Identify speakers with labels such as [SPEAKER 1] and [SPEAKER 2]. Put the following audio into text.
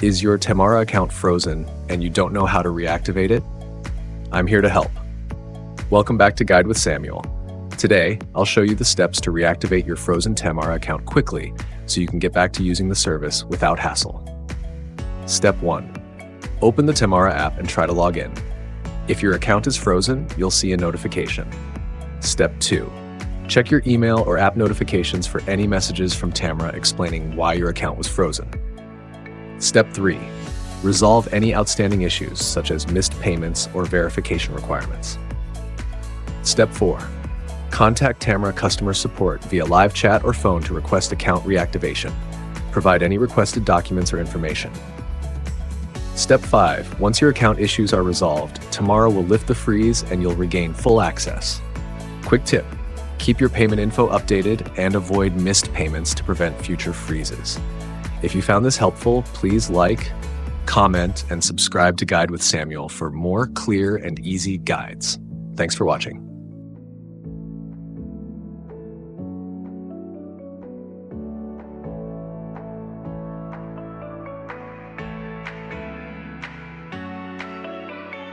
[SPEAKER 1] Is your Tamara account frozen and you don't know how to reactivate it? I'm here to help. Welcome back to Guide with Samuel. Today, I'll show you the steps to reactivate your frozen Tamara account quickly so you can get back to using the service without hassle. Step 1. Open the Tamara app and try to log in. If your account is frozen, you'll see a notification. Step 2. Check your email or app notifications for any messages from Tamara explaining why your account was frozen. Step 3. Resolve any outstanding issues, such as missed payments or verification requirements. Step 4. Contact Tamara customer support via live chat or phone to request account reactivation. Provide any requested documents or information. Step 5. Once your account issues are resolved, Tamara will lift the freeze and you'll regain full access. Quick tip: keep your payment info updated and avoid missed payments to prevent future freezes. If you found this helpful, please like, comment, and subscribe to Guide with Samuel for more clear and easy guides. Thanks for watching.